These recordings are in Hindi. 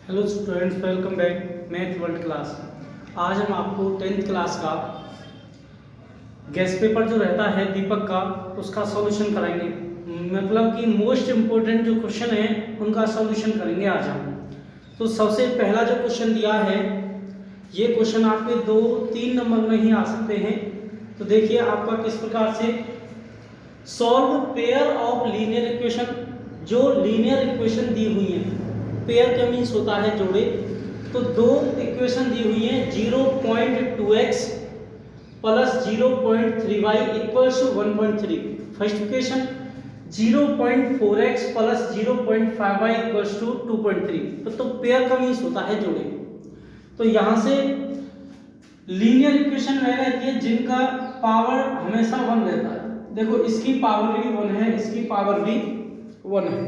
Hello students, welcome back math world class. आज हम आपको 10th क्लास का गेस्ट पेपर जो रहता है दीपक का, उसका सॉल्यूशन कराएंगे। मतलब कि मोस्ट इम्पोर्टेंट जो क्वेश्चन है उनका सॉल्यूशन करेंगे आज हम। तो सबसे पहला जो क्वेश्चन दिया है, ये क्वेश्चन आपके 2-3 नंबर में ही आ सकते हैं। तो देखिए आपका किस प्रकार से solve pair of linear equation. जो लीनियर इक्वेशन दी हुई है, पेयर का मीन्स होता है जोड़े। तो दो इक्वेशन दी हुई है 0.2x plus 0.3y equals to 1.3। First equation 0.4x plus 0.5y equals to 2.3। तो पेयर का मीन्स होता है जोड़े। तो यहाँ से लीनियर इक्वेशन वह रहती है जिनका पावर हमेशा 1 रहता है। देखो इसकी पावर भी 1 है, इसकी पावर भी 1 है।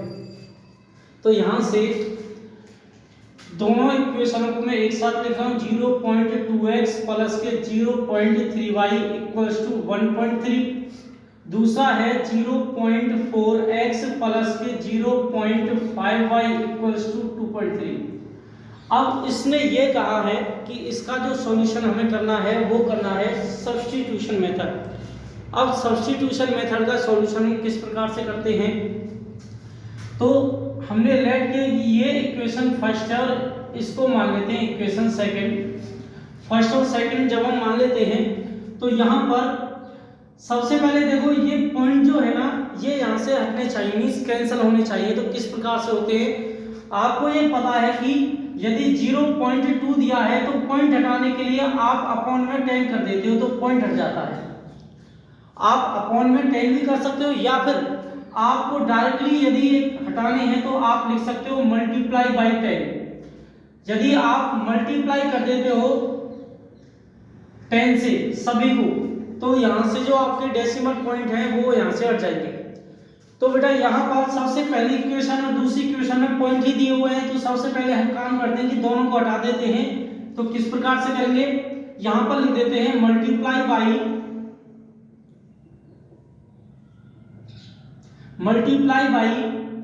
तो यहाँ से दोनों इक्वेशनों को मैं एक साथ लिख रहा हूँ। 0.2x प्लस के 0.3y इक्वल्स टू 1.3। दूसरा है 0.4x प्लस के 0.5y इक्वल्स टू 2.3। अब इसने ये कहा है कि इसका जो सॉल्यूशन हमें करना है वो करना है सब्स्टिट्यूशन मेथड। अब सब्स्टिट्यूशन मेथड का सॉल्यूशन हम किस प्रकार से करते हैं, तो हमने लेट के ये इक्वेशन फर्स्ट है और इसको मान लेते हैं इक्वेशन सेकंड। फर्स्ट और सेकंड जब हम मान लेते हैं तो यहाँ पर सबसे पहले देखो ये पॉइंट जो है ना, ये यहाँ से हटने चाहिए, मींस कैंसिल होने चाहिए। तो किस प्रकार से होते हैं, आपको ये पता है कि यदि 0.2 दिया है तो पॉइंट हटाने के लिए आप अपॉन में 10 कर देते हो तो पॉइंट हट जाता है। आप अपॉन में 10 भी कर सकते हो, या फिर आपको डायरेक्टली यदि हटाने हैं तो आप लिख सकते हो मल्टीप्लाई बाई 10। यदि आप मल्टीप्लाई कर देते हो 10 से सभी को, तो यहाँ से जो आपके डेसिमल पॉइंट हैं वो यहाँ से हट जाएंगे। तो बेटा यहाँ पर सबसे पहली इक्वेशन और दूसरी इक्वेशन में पॉइंट ही दिए हुए हैं, तो सबसे पहले हम काम करते हैं कि दोनों को हटा देते हैं। तो किस प्रकार से करेंगे, यहाँ पर लिख देते हैं multiply by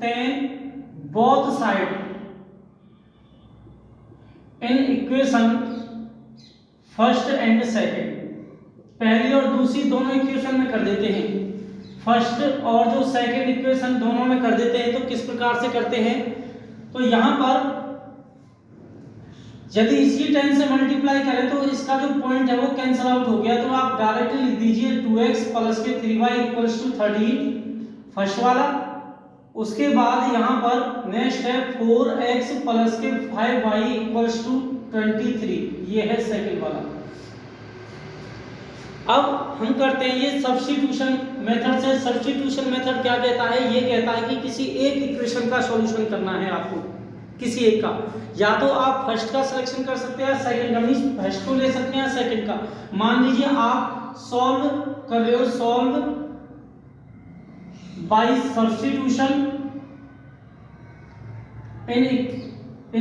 10 both side in equation first and second. पहली और दूसरी दोनों इक्वेशन में कर देते हैं, फर्स्ट और जो सेकंड इक्वेशन दोनों में कर देते हैं। तो किस प्रकार से करते हैं, तो यहां पर यदि इसी 10 से मल्टीप्लाई करें तो इसका जो पॉइंट है वो कैंसिल आउट हो गया। तो आप डायरेक्टली लिख दीजिए 2x प्लस के 3y इक्वल्स टू 13 फर्स्ट वाला। उसके बाद यहाँ पर नेक्स्ट है 4x प्लस के 5y इक्वल्स टू 23, ये है सेकंड वाला। अब हम करते हैं ये सब्स्टिट्यूशन मेथड से। सब्स्टिट्यूशन मेथड क्या कहता है, ये कहता है कि किसी एक इक्वेशन का सॉल्यूशन करना है आपको, किसी एक का। या तो आप फर्स्ट का सिलेक्शन कर सकते हैं, सेकंड का, मींस फर्स्ट को ले सकते हैं सेकंड का। मान लीजिए आप सॉल्व कर रहे हो, solve by substitution in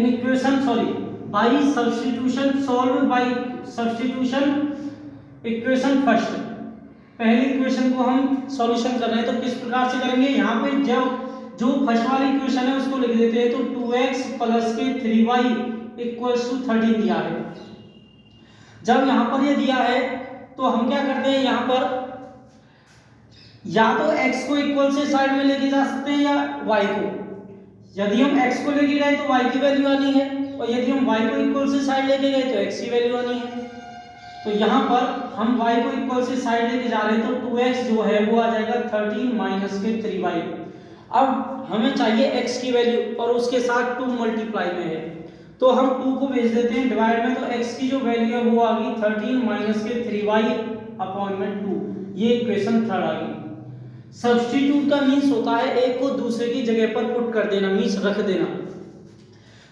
equation, sorry by substitution, solve by substitution equation first. पहली इक्वेशन को हम सॉल्यूशन कर रहे हैं, तो किस प्रकार से करेंगे, यहाँ पे जो फर्स्ट वाली इक्वेशन है उसको लिख देते हैं। तो 2x प्लस के 3y इक्वल्स टू 13 दिया है। जब यहाँ पर ये दिया है तो हम क्या करते हैं, यहाँ पर या तो x को इक्वल से साइड में लेके जा सकते हैं या y को। यदि हम x को लेके गए तो y की वैल्यू आनी है, और यदि हम y को इक्वल से साइड लेके गए तो x की वैल्यू आनी है। तो यहाँ पर हम y को इक्वल से साइड लेके जा रहे हैं, तो 2x जो है वो आ जाएगा 13 माइनस के 3y। अब हमें चाहिए x की वैल्यू और उसके साथ 2 मल्टीप्लाई में है, तो हम 2 को भेज देते हैं डिवाइड में। तो x की जो वैल्यू है वो आ गई 13 माइनस के 3y अपॉन में 2। ये इक्वेशन थर्ड आ गई। सब्स्टिट्यूट का मीन्स होता है एक को दूसरे की जगह पर पुट कर देना, मीन्स रख देना।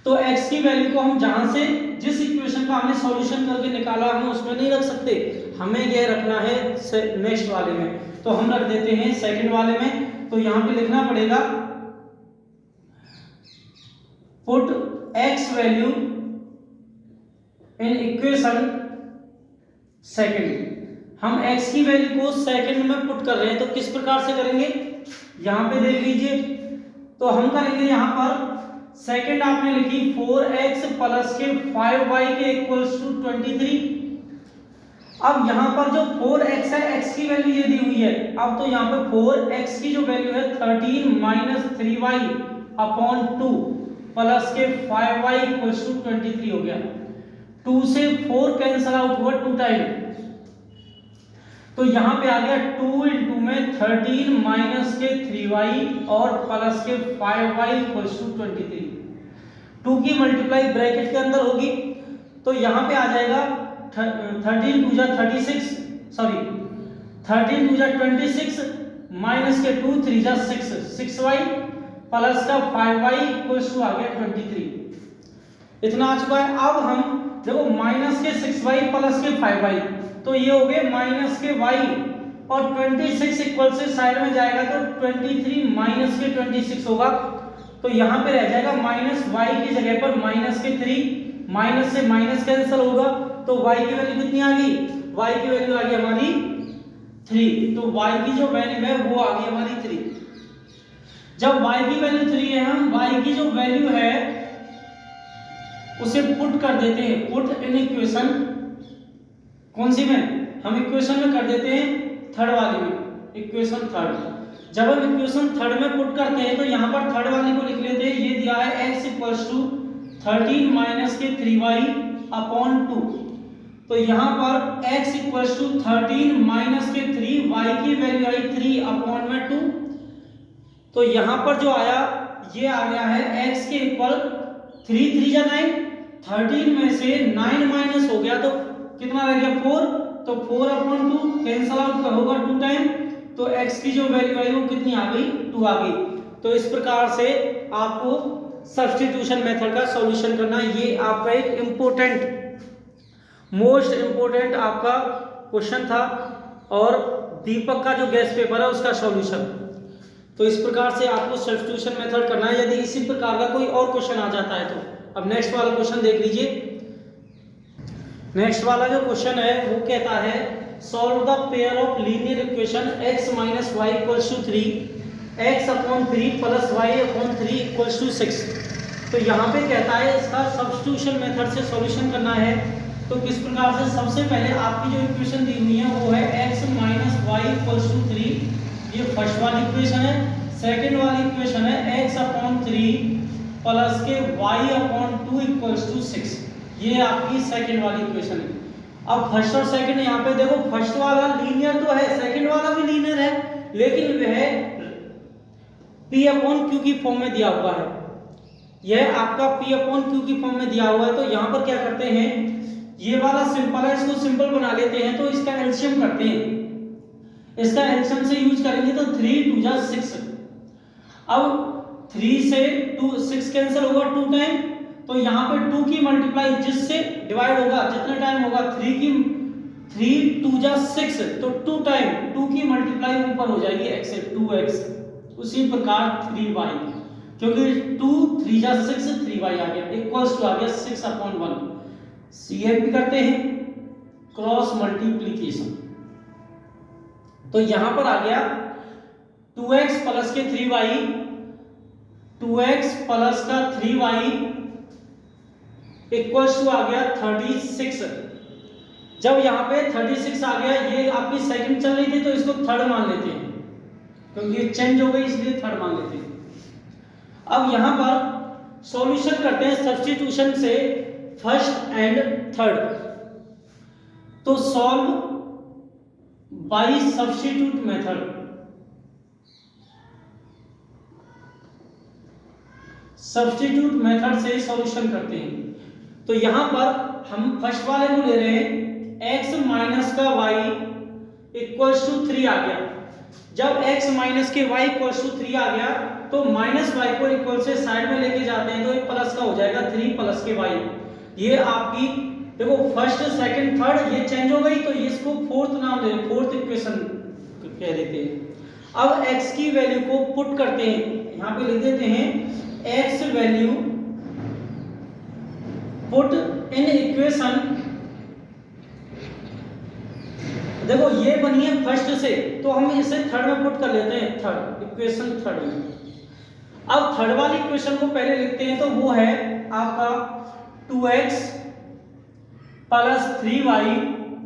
तो x की वैल्यू को हम जहां से जिस इक्वेशन का हमने सॉल्यूशन करके निकाला हम उसमें नहीं रख सकते, हमें यह रखना है नेक्स्ट वाले में। तो हम रख देते हैं सेकंड वाले में। तो यहां पे लिखना पड़ेगा put x value in equation second. हम x की वैल्यू को सेकंड में पुट कर रहे हैं, तो किस प्रकार से करेंगे, यहां पे देख लीजिए। तो हम करेंगे यहाँ पर सेकंड आपने लिखी 4x प्लस के 5y के इक्वल्स टू 23। अब यहाँ पर जो 4x है, x की वैल्यू ये दी हुई है। अब तो यहाँ पे 4x की जो वैल्यू है 13 माइनस 3y अपॉन 2 प्लस के 5y इक्वल्स टू 23 हो गया। 2 से 4 कैंसल आउट हुआ 2 टाइम, तो यहाँ पे आ गया 2 इंटू में 13 माइनस के 3y और प्लस के 5y इक्वल्स टू 23। 2 की मल्टीप्लाई ब्रैकेट के अंदर होगी, तो यहाँ पे आ जाएगा 13 टू जा 36, सॉरी 13 टू जा 26 माइनस के 2 3 जा 6, 6y प्लस का 5y इक्वल्स टू आ गया 23। इतना आ चुका है। अब हम देखो माइनस के 6y प्लस के 5y, तो ये हो गए माइनस के y और 26 इक्वल से साइड में जाएगा तो 23 माइनस के 26 होगा, तो यहाँ पे रह जाएगा माइनस y की जगह पर माइनस के 3, माइनस से माइनस कैंसिल होगा, तो y की वैल्यू कितनी आ गई? y की वैल्यू आ गई हमारी 3, तो y की जो वैल्यू है वो आ गई हमारी 3। जब y की वैल्यू 3 है, हम y की जो वैल्यू है उसे पुट कर देते हैं, पुट इन इक्वेशन, कौन सी में? हम इक्वेशन में कर देते हैं थर्ड वाली में, इक्वेशन थर्ड। जब हम इक्वेशन थर्ड में पुट करते हैं तो यहाँ पर थर्ड वाली को लिख लेते हैं, ये दिया है x इक्वल्स टू 13 माइनस के 3y अपॉन 2, तो यहाँ पर x इक्वल्स टू 13 माइनस के 3, y की वैल्यू आई 3 अपॉन में 2, तो यहाँ पर जो आया ये आ गया है x के इक्वल 3 3 जा 9, 13 में से 9 माइनस हो गया तो कितना रह गया 4, तो 4 अपॉन 2 कैंसल आउट होगा 2 टाइम, तो x की जो वैल्यू आई वो कितनी आ गई? 2 आ गई। तो इस प्रकार से आपको सब्स्टिट्यूशन मेथड का सॉल्यूशन करना, ये आपका एक इम्पोर्टेंट, मोस्ट इम्पोर्टेंट आपका क्वेश्चन था, और दीपक का जो गेस्ट पेपर है उसका सॉल्यूशन। तो इस प्रकार से आपको सब्स्टिट्यूशन मेथड करना है। यदि इसी प्रकार का कोई और क्वेश्चन आ जाता है तो अब नेक्स्ट वाला क्वेश्चन देख लीजिए। नेक्स्ट वाला जो क्वेश्चन है वो कहता है solve the pair of linear equation x minus y equals to 3, x upon 3 plus y upon 3 equals to 6। तो यहाँ पे कहता है इसका सब्स्टिट्यूशन मेथड से सॉल्यूशन करना है। तो किस प्रकार से? सबसे पहले आपकी जो इक्वेशन दी हुई है वो है x minus y equals to 3, ये फर्स्ट वाली इक्वेशन है। सेकंड वाली इक्वेशन है x अपॉन 3 प्लस के y अपॉन 2 इक्वल्स टू 6, ये आपकी सेकंड वाली इक्वेशन है। अब फर्स्ट और सेकंड यहाँ पे देखो, फर्स्ट वाला लीनियर तो है, सेकंड वाला भी लीनियर है, लेकिन वह p अपॉन q की फॉर्म में दिया हुआ है। यह आपका p अपॉन q की फॉर्म में दिया हुआ है। तो यहाँ पर क्या करते हैं, ये वाला सिंपल है, इसको सिंपल बना लेते हैं, तो इसका एलसीएम करते हैं। इसका एलसीएम से यूज करेंगे तो 3 2 जा 6, अब 3 से 2 6 कैंसिल होगा 2 टाइम, तो यहाँ पे 2 की मल्टीप्लाई जिससे डिवाइड होगा जितना टाइम होगा 3 2 जा 6, तो 2 टाइम 2 की मल्टीप्लाई ऊपर हो जाएगी x से 2x। उसी प्रकार 3y, क्योंकि 2 3 जा 6 3y आ गया इक्वल्स टू आ गया 6 अपॉन 1। CFP करते हैं क्रॉस मल्टीप्लीकेशन, तो यहाँ पर आ गया 2x प्लस के 3y, 2x प्लस का 3y इक्वल्स टू आ गया 36। जब यहाँ पे 36 आ गया, ये आपकी सेकंड चल रही थी तो इसको थर्ड मान लेते हैं, क्योंकि ये चेंज हो गई इसलिए थर्ड मान लेते हैं। अब यहाँ पर सॉल्यूशन करते हैं सब्स्टिट्यूशन से फर्स्ट एंड थर्ड। तो solve by substitute method, substitute method से सॉल्यूशन करते हैं। तो यहाँ पर हम फर्स्ट वाले को ले रहे हैं, x माइनस का y इक्वल्स टू 3 आ गया। जब x माइनस के y इक्वल्स टू 3 आ गया तो माइनस y को इक्वल से साइड में लेके जाते हैं, तो ये प्लस का हो जाएगा 3 प्लस के y। ये आपकी देखो फर्स्ट सेकंड थर्ड ये चेंज हो गई, तो इसको फोर्थ नाम दे, फोर्थ इक्वेशन कह देते हैं। अब x की वैल्यू को पुट करते हैं, यहाँ पे लिख देते हैं x value put in equation. देखो ये बनी है फर्स्ट से, तो हम इसे थर्ड में पुट कर लेते हैं, थर्ड इक्वेशन थर्ड में। अब थर्ड वाली इक्वेशन को पहले लिखते हैं, तो वो है आपका 2x plus 3y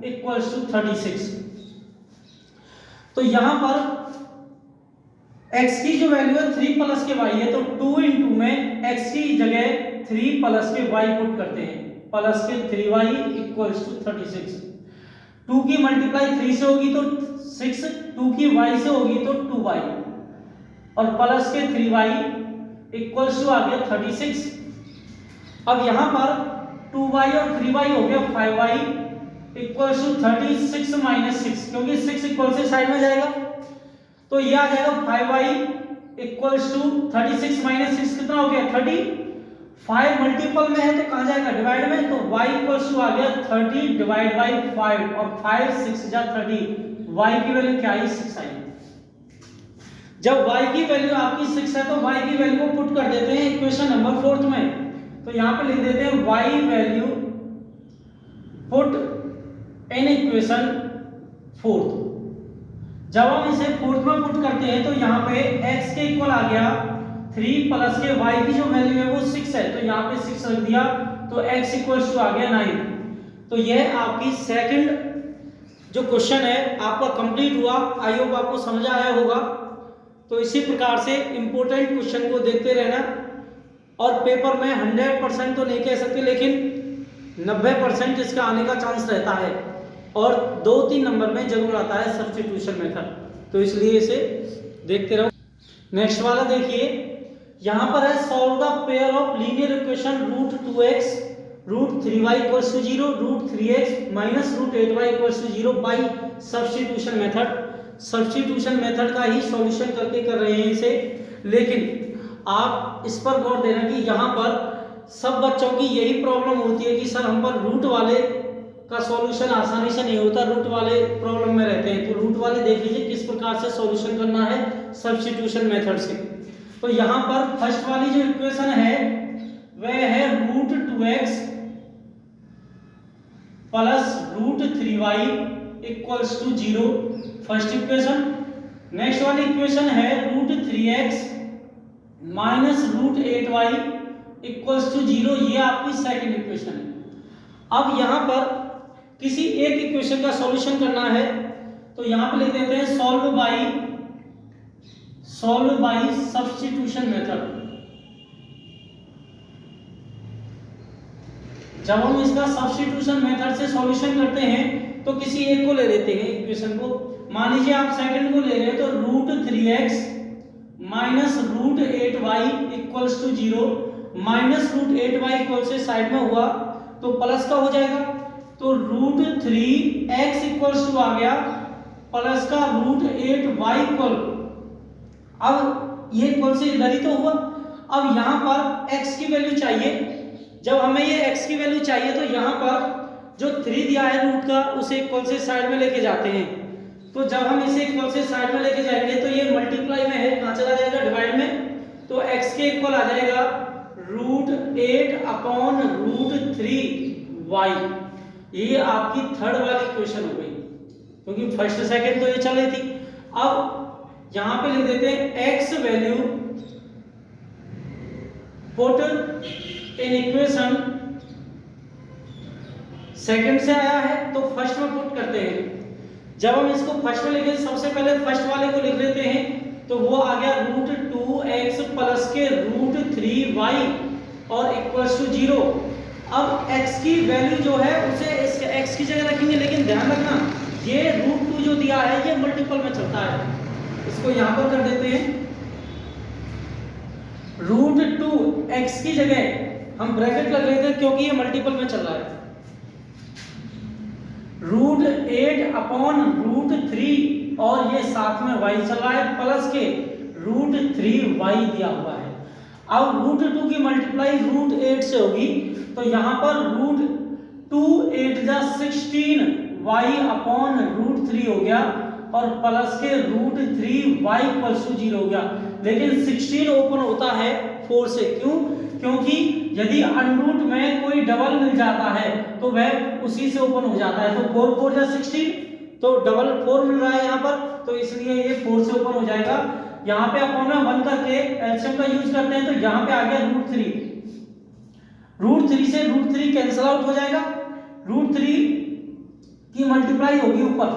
equals to 36। तो यहां पर x की जो वैल्यू है 3 प्लस के y है, तो 2 इंटू में x की जगह 3 प्लस के y पुट करते हैं, प्लस के 3y इक्वल्स टू 36। 2 की मल्टीप्लाई 3 से होगी तो 6, 2 की y से होगी तो 2y, और प्लस के 3y इक्वल्स टू आ गया 36। अब यहां पर 2y और 3y हो गया 5y इक्वल्स टू 36 माइनस 6, क्योंकि 6 इक्वल से साइड में जाएगा, तो ये आ जाएगा 5y इक्वल्स टू 36 माइनस 6 कितना हो गया 30। 5 मल्टीपल में है तो कहां जाएगा डिवाइड में, तो y इक्वल्स टू आ गया 30 डिवाइड बाई 5, और 5 6 जा 30, y की वैल्यू क्या आई 6 आई। जब y की वैल्यू आपकी 6 है तो y की वैल्यू को पुट कर देते हैं इक्वेशन नंबर 4 में, तो यहां पे लिख देते हैं y value put in equation 4। जब हम इसे 4th में पुट करते हैं तो यहाँ पे x के इक्वल आ गया 3 प्लस के y की जो वैल्यू है वो 6 है, तो यहाँ पे 6 रख दिया, तो x इक्वल्स टू आ गया 9। तो यह आपकी सेकंड जो क्वेश्चन है आपका कंप्लीट हुआ। आई होप आपको समझ आया होगा। तो इसी प्रकार से इंपॉर्टेंट क्वेश्चन को देखते रहना, और पेपर में 100% तो नहीं कह सकते, लेकिन 90% इसका आने का चांस रहता है, और 2-3 नंबर में जरूर आता है सब्स्टिट्यूशन मेथड, तो इसलिए इसे देखते रहो। नेक्स्ट वाला देखिए, यहां पर है solve the pair of linear equation √2x √3y equals to 0 √3x minus √8y equals to 0 by substitution method. Substitution method का ही सॉल्यूशन करके कर रहे हैं इसे, लेकिन आप इस पर गौर देना कि यहाँ पर सब बच्चों की यही प्रॉब्लम होती है कि सर हम पर रूट वाले का सॉल्यूशन आसानी से नहीं होता, रूट वाले प्रॉब्लम में रहते हैं। तो रूट वाले देख लीजिए किस प्रकार से सॉल्यूशन करना है सब्स्टिट्यूशन मेथड से। तो यहाँ पर फर्स्ट वाली जो इक्वेशन है वह है √2x plus √3y equals to 0, first equation. Next वाली इक्वेशन है √3x minus √8y equals to 0, ये आपकी सेकंड इक्वेशन है। अब यहाँ पर किसी एक इक्वेशन का सॉल्यूशन करना है, तो यहाँ पे लिख देते हैं सॉल्व बाय सब्स्टिट्यूशन मेथड। जब हम इसका सब्स्टिट्यूशन मेथड से सॉल्यूशन करते हैं तो किसी एक को ले लेते हैं इक्वेशन को। मान लीजिए आप सेकंड को ले रहे हैं, तो √3x minus √8y equals to 0, minus √8y equal से साइड में हुआ तो प्लस का हो जाएगा, तो √3x इक्वल्स टू आ गया प्लस का √8y इक्वल। अब ये इक्वल से इधर ही तो हुआ। अब यहाँ पर x की वैल्यू चाहिए, जब हमें ये x की वैल्यू चाहिए तो यहाँ पर जो 3 दिया है रूट का उसे इक्वल से साइड में लेके जाते हैं। तो जब हम इसे इक्वल से साइड में लेके जाएंगे तो ये मल्टीप्लाई में है, कहाँ चला जाएगा डिवाइड में, तो x के इक्वल आ जाएगा √8 अपॉन √3y। ये आपकी थर्ड वाली इक्वेशन हो गई, क्योंकि फर्स्ट सेकंड तो ये चल रही थी। अब यहां पे लिख देते हैं x value put in equation, second से आया है तो फर्स्ट में पुट करते हैं। जब हम इसको फर्स्ट में लिखें, सबसे पहले फर्स्ट वाले को लिख लेते हैं, तो वो आ गया √2x प्लस के √3y और इक्वल्स टू 0। अब x की वैल्यू जो है उसे इस x की जगह रखेंगे, लेकिन ध्यान रखना ये √2 जो दिया है ये मल्टीपल में चलता है, इसको यहां पर कर देते हैं। √2 x की जगह हम ब्रैकेट लग लेते हैं क्योंकि ये मल्टीपल में चल रहा है। √8 अपॉन √3 और ये साथ में y चल रहा है प्लस के √3y दिया हुआ है। अब √2 की मल्टीप्लाई √8 से होगी, तो यहाँ पर √2 8 16y अपॉन √3 हो गया और प्लस के √3y इक्वल्स टू 0 हो गया। लेकिन 16 ओपन होता है 4 से, क्यों? क्योंकि यदि अनरूट में कोई डबल मिल जाता है तो वह उसी से ओपन हो जाता है। तो 4 4 16, तो डबल 4 मिल रहा है यहाँ पर, तो इसलिए ये 4 से ओपन हो जाएगा। यहाँ पे अपॉन में 1 करके एलसीएम का यूज करते हैं, तो यहाँ पे आ गया √3 से √3 कैंसिल आउट हो जाएगा, √3 की मल्टीप्लाई होगी ऊपर,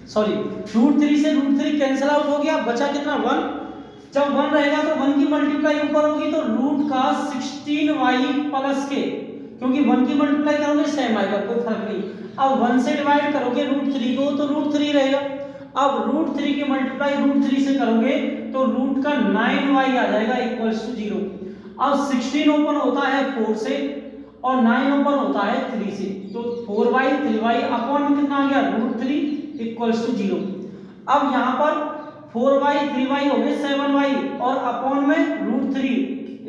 सॉरी √3 से √3 कैंसिल आउट हो गया, बचा कितना 1। जब 1 रहेगा तो 1 की मल्टीप्लाई ऊपर होगी, तो रूट का 16y प्लस के, क्योंकि 1 की मल्टीप्लाई करोगे सेम आएगा, कोई फर्क नहीं। अब 1 से डिवाइड करोगे √3 को तो √3 रहेगा। अब √3 की मल्टीप्लाई √3 से करोगे तो रूट का 9y आ जाएगा इक्वल्स टू 0। अब 16 ओपन होता है 4 से और 9 ओपन होता है 3 से, तो 4y 3y अपॉन में कितना आ गया √3 इक्वल्स टू 0। अब यहाँ पर 4y 3y हो गए 7y और अपॉन में √3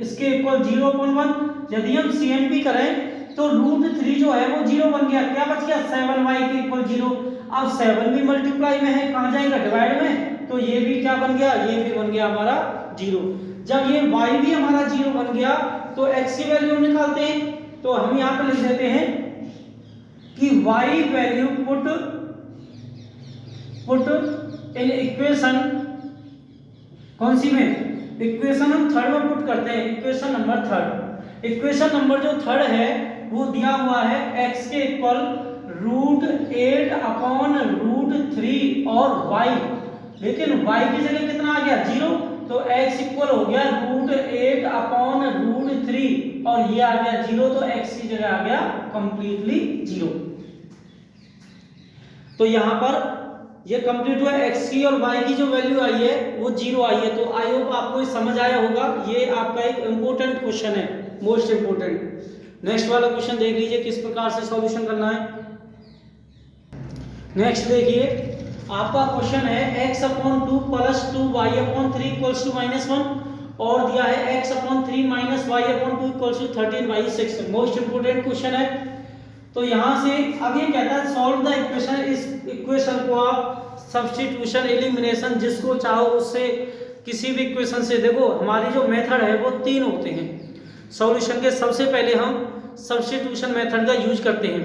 इसके इक्वल 0/1। यदि हम CMP करें तो √3 जो है वो 0 बन गया, क्या बच गया 7y के इक्वल 0। अब 7 भी मल्टीप्लाई में है, कहां जाएगा डिवाइड में, तो ये भी क्या बन गया, ये भी बन गया हमारा 0। जब ये y भी हमारा 0 बन गया तो x की वैल्यू निकालते हैं, तो हम यहां पे लिख देते हैं कि y value put in equation, कौन सी में, इक्वेशन हम थर्ड में पुट करते हैं, equation number third. Equation number जो थर्ड है वो दिया हुआ है x के इक्वल √8 अपॉन √3 और y, लेकिन y की जगह कितना आ गया 0, तो x इक्वल हो गया √8 अपॉन √3 और ये आ गया 0, तो x की जगह आ गया कंप्लीटली 0। तो यहां पर ये कंप्लीट हुआ, x की और y की जो वैल्यू आई है वो 0 आई है। तो आई होप आपको समझ आया होगा, ये आपका एक इंपॉर्टेंट क्वेश्चन है, मोस्ट इंपॉर्टेंट। नेक्स्ट वाला क्वेश्चन देख लीजिए किस प्रकार से सॉल्यूशन करना है। नेक्स्ट देखिए आपका क्वेश्चन है x/2 + 2y/3 इक्वल्स टू -1 और दिया है x/3 - y/2 equals to 13y/6। Most important question है। तो यहां से अब ये कहता है सॉल्व द इक्वेशन, इस इक्वेशन को आप सब्स्टिट्यूशन एलिमिनेशन जिसको चाहो उससे किसी भी इक्वेशन से, देखो हमारी जो मेथड है वो 3 होते हैं सॉल्यूशन के। सबसे पहले हम सब्स्टिट्यूशन मेथड का यूज करते हैं,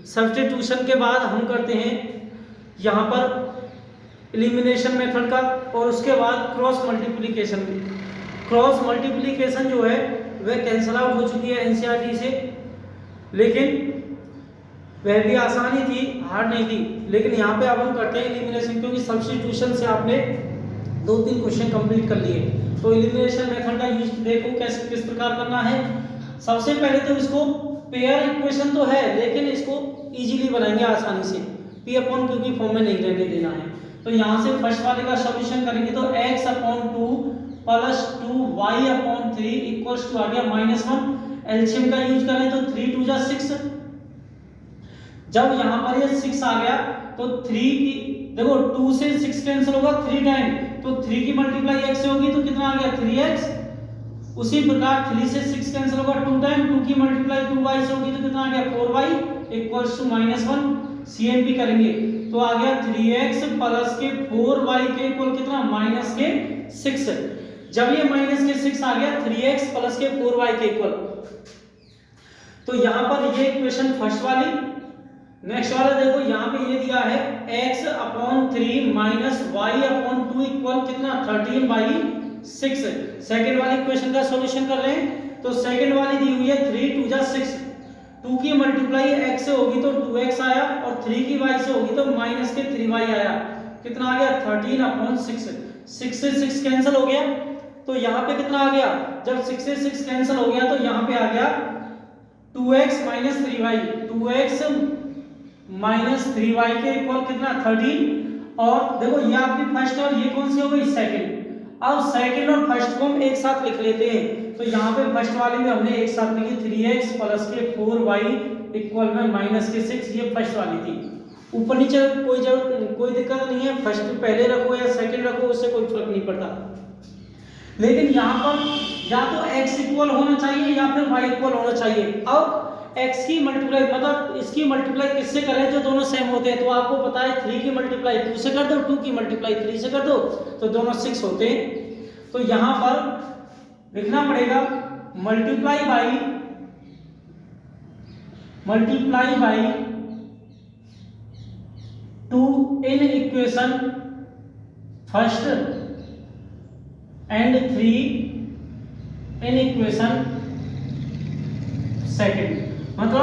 सब्स्टिट्यूशन के बाद हम करते हैं यहाँ पर एलिमिनेशन मेथड का, और उसके बाद क्रॉस मल्टीप्लिकेशन। क्रॉस मल्टीप्लिकेशन जो है वह कैंसिल आउट हो चुकी है एनसीईआरटी से, लेकिन वह भी आसानी थी, हार्ड नहीं थी। लेकिन यहाँ पे अब हम करते हैं एलिमिनेशन, क्योंकि सब्स्टिट्यूशन से आपने 2-3 क्वेश्चन कंप्लीट कर लिए। तो एलिमिनेशन मेथड का यूज देखो कैसे किस प्रकार करना है। सबसे पहले तो इसको पेयर इक्वेशन तो है लेकिन इसको इजीली बनाएंगे आसानी से, p/q की फॉर्म में नहीं रहने देना है। तो यहाँ से फर्स्ट वाले का सॉल्यूशन करेंगे तो x/2 + 2y/3 इक्वल्स टू आ गया -1। एलसीएम का यूज करें तो 3 × 2 = 6। जब यहाँ पर ये 6 आ गया तो 3 की देखो 2 से 6 कैंसिल होगा 3 टाइम, तो 3 की मल्टीप्लाई x से होगी तो कितना आ गया 3x। उसी प्रकार 3 से 6 कैंसिल होगा 2 टाइम, 2 की मल्टीप्लाई 2y से होगी तो कितना आ गया 4y इक्वल्स टू -1। सीएमपी करेंगे तो आ गया 3x प्लस के 4y के इक्वल कितना -6। जब ये -6 आ गया 3x प्लस के 4y के इक्वल, तो यहाँ पर ये इक्वेशन फर्स्ट वाली। नेक्स्ट वाला देखो यहाँ पे ये दिया है x/3 - y/2 इक्वल कितना 13/6। सेकंड वाली इक्वेशन का सॉल्यूशन कर रहे हैं तो सेकंड वाली दी हुई है 3 × 2 = 6। 2 की मल्टीप्लाई x से होगी तो 2x आया और 3 की y से होगी तो -3y आया, कितना आ गया 13/6। 6 से 6 कैंसिल हो गया तो यहाँ पे कितना आ गया, जब 6 से 6 कैंसिल हो गया तो यहाँ पे आ गया 2x - 3y, 2x -3y के इक्वल कितना 13। और देखो ये आपकी फर्स्ट और ये कौन सी हो गई सेकंड। अब सेकंड और फर्स्ट को हम एक साथ लिख लेते हैं, तो यहाँ पे फर्स्ट वाले में हमने एक साथ लिखी 3x प्लस के 4y इक्वल में -6, ये फर्स्ट वाली थी। ऊपर नीचे कोई दिक्कत नहीं है, फर्स्ट पहले रखो या सेकंड रखो उससे कोई फर्क नहीं पड़ता। लेकिन यहाँ पर या तो x इक्वल होना चाहिए या फिर y इक्वल होना चाहिए। अब x की मल्टीप्लाई मतलब इसकी मल्टीप्लाई किससे करें जो दोनों सेम होते हैं, तो आपको पता है 3 की मल्टीप्लाई 2 से कर दो, 2 की मल्टीप्लाई 3 से कर दो तो दोनों 6 होते हैं। तो यहाँ पर लिखना पड़ेगा multiply by 2 in equation first and 3 in equation second, मतलब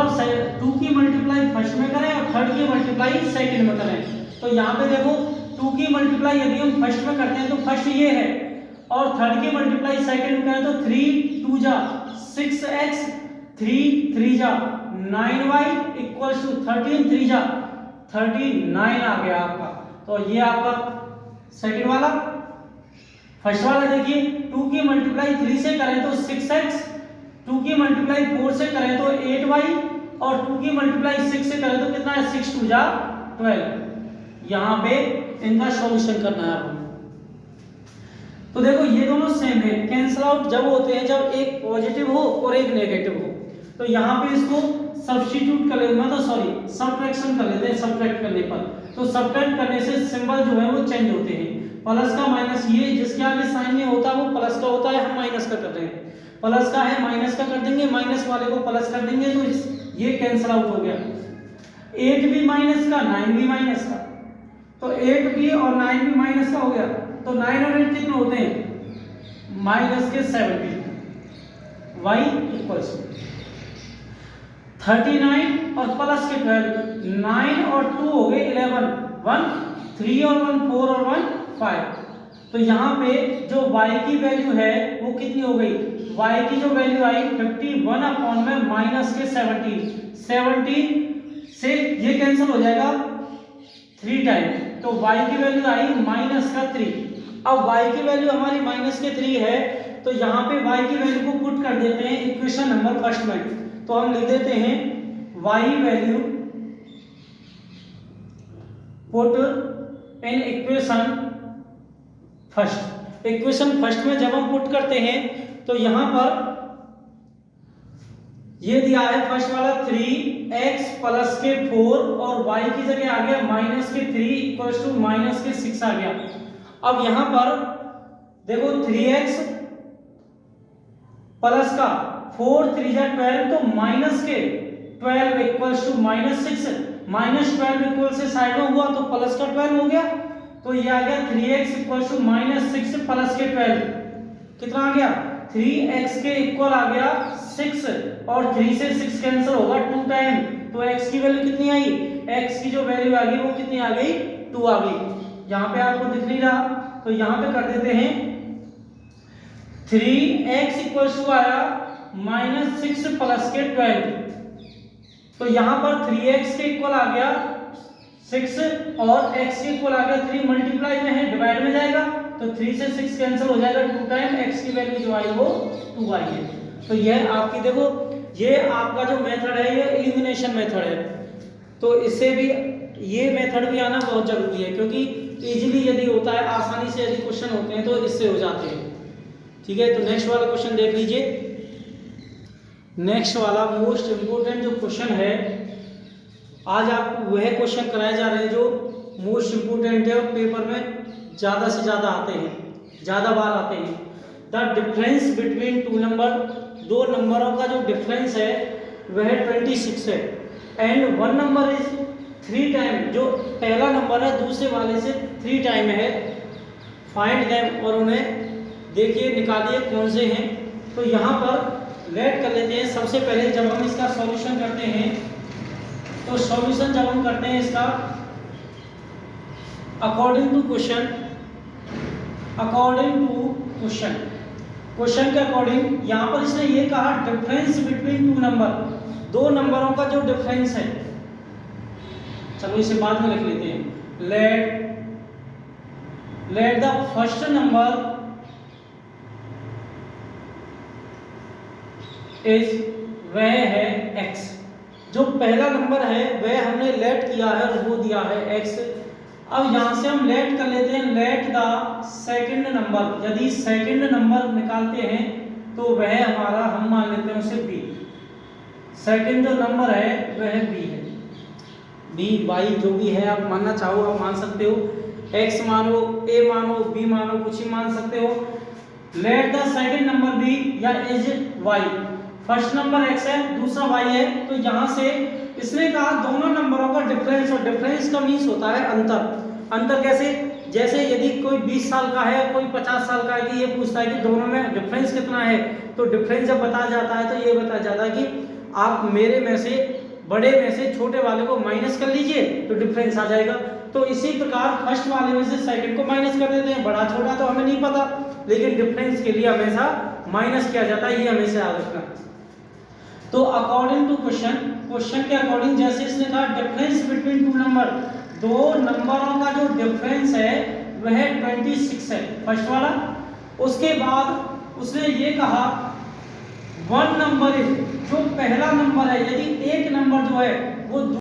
2 की मल्टीप्लाई फर्स्ट में करें और थर्ड की मल्टीप्लाई सेकंड में करें। तो यहाँ पे देखो 2 की मल्टीप्लाई यदि हम फर्स्ट में करते हैं तो फर्स्ट ये है, और थर्ड की मल्टीप्लाई सेकंड में करें तो 3 2 जा 6x 3 3 जा 9y इक्वल्स टू 13 3 जा 39 आ गया आपका। तो ये आपका सेकंड वाला। फर्स्ट वाला देखिए 2 की मल्टीप्लाई 3 से करें तो 6x, 2 की मल्टीप्लाई 4 से करें तो 8y, और 2 की मल्टीप्लाई 6 से करें तो कितना है 6 2 जा 12। यहाँ पे इनका सॉल्यूशन करना है आपको। तो देखो ये दोनों सेम है, कैंसिल आउट जब होते हैं जब एक पॉजिटिव हो और एक नेगेटिव हो। तो यहाँ पे इसको सब्स्टिट्यूट कर लेते हैं, तो सॉरी सब्ट्रैक्शन कर लेते हैं। सब्ट्रैक्ट करने पर तो सब्ट्रैक्ट करने से सिंबल जो है वो चेंज होते हैं, प्लस का माइनस, ये जिसके आगे साइन नहीं होता वो प्लस का होता है, हम माइनस का कर रहे हैं। प्लस का है माइनस का कर देंगे, माइनस वाले को प्लस कर देंगे, तो ये कैंसिल आउट हो गया। 8 भी माइनस का 9 भी माइनस का, तो 8 भी और 9 भी माइनस का हो गया। तो 9 और 8 कितने होते हैं माइनस के 70, y इक्वल्स 39 और प्लस के 12, 9 और 2 हो गए 11, 1 3 और 1 4 और 1 5। तो यहाँ पे जो y की वैल्यू है वो कितनी हो गई, y की जो वैल्यू आई 51 अपॉन में माइनस के 70 से ये कैंसिल हो जाएगा 3 टाइम, तो y की वैल्यू आई माइनस का 3। अब y की वैल्यू हमारी माइनस के 3 है, तो यहाँ पे y की वैल्यू को पुट कर देते हैं इक्वेशन नंबर फर्स्ट में। तो हम लिख देते हैं y value put in equation first. Equation first में जब हम पुट करते हैं तो यहां पर ये दिया है फर्स्ट वाला 3x प्लस के 4 और y की जगह आ गया माइनस के 3 इक्वल्स टू माइनस के 6 आ गया। अब यहां पर देखो 3x प्लस का 4 3 जा 12, तो माइनस के 12 equals to minus 6, minus 12 equal से साइड में हुआ तो प्लस का 12 हो गया। तो ये आ गया 3x equals to minus 6 plus के 12, कितना आ गया 3x के इक्वल आ गया 6, और 3 से 6 कैंसिल होगा 2 टाइम, तो x की वैल्यू कितनी आई, x की जो वैल्यू आ गई वो कितनी आ गई 2 आ गई। यहाँ पे आपको दिख नहीं रहा तो यहाँ पे कर देते हैं 3x इक्वल्स टू आया माइनस 6 प्लस के 12, तो यहाँ पर 3x के इक्वल आ गया 6 और x के इक्वल आ गया 3, मल्टीप्लाई में है डिवाइड में जाएगा तो 3 से 6 कैंसिल हो जाएगा, 2 टाइम x की वैल्यू जो आई वो 2 आई है। तो यह आपकी देखो ये आपका जो मेथड है ये एलिमिनेशन मेथड है, तो इससे भी ये मेथड भी आना बहुत जरूरी है, क्योंकि इजीली यदि होता है आसानी से यदि क्वेश्चन होते हैं तो इससे हो जाते हैं। ठीक है, तो नेक्स्ट वाला क्वेश्चन देख लीजिए। नेक्स्ट वाला मोस्ट इंपोर्टेंट जो क्वेश्चन है, आज आपको वह क्वेश्चन कराए जा रहे हैं जो मोस्ट इंपोर्टेंट है और पेपर में ज़्यादा से ज़्यादा आते हैं, ज़्यादा बार आते हैं। The difference between two number, दो नंबरों का जो डिफरेंस है वह 26 है, and one number is 3 time, जो पहला नंबर है दूसरे वाले से 3 टाइम है। फाइंड देम, और उन्हें देखिए निकालिए कौन से हैं। तो यहाँ पर लेट कर लेते हैं। सबसे पहले जब हम इसका सॉल्यूशन करते हैं तो सॉल्यूशन जब हम करते हैं इसका अकॉर्डिंग टू क्वेश्चन, क्वेश्चन के अकॉर्डिंग यहाँ पर इसने ये कहा डिफरेंस बिटवीन टू नंबर, दो नंबरों का जो डिफरेंस है, चलो इसे बाद में लिख लेते हैं। Let the first number is, वह है x, जो पहला नंबर है वह हमने लेट किया है और वो दिया है x। अब यहां से हम लेट कर लेते हैं लेट द सेकंड नंबर, यदि सेकंड नंबर निकालते हैं तो वह हमारा, हम मान लेते हैं उसे b, सेकंड जो नंबर है वह b है, b y जो भी है आप मानना चाहो आप मान सकते हो, x मानो, a मानो, b मानो, कुछ ही मान सकते हो। Let the second number b या is y, first number x है दूसरा y है, तो यहां से इसने कहा दोनों नंबरों का डिफरेंस, और डिफरेंस का मींस होता है अंतर। अंतर कैसे, जैसे यदि कोई 20 साल का है कोई 50 साल का है कि ये पूछता है कि दोनों में डिफरेंस कितना है, तो डिफरेंस जब बता जाता है तो ये बता जाता है कि आप मेरे में से बड़े में से छोटे वाले को माइनस कर लीजिए तो डिफरेंस आ जाएगा। तो इसी प्रकार फर्स्ट वाले में से सेकंड को माइनस कर देते हैं, बड़ा छोटा तो हमें नहीं पता, लेकिन डिफरेंस के लिए हमेशा माइनस किया जाता है, ये हमेशा याद रखना। तो अकॉर्डिंग टू क्वेश्चन के अकॉर्डिंग जैसे इसने कहा डिफरेंस बिटवीन टू नंबर, दो नंबरों का जो डिफरेंस है वह 26 है फर्स्ट वाला। उसके बाद उसने ये कहा वन नंबर इज, जो पहला नंबर है यदि एक नंबर जो है वो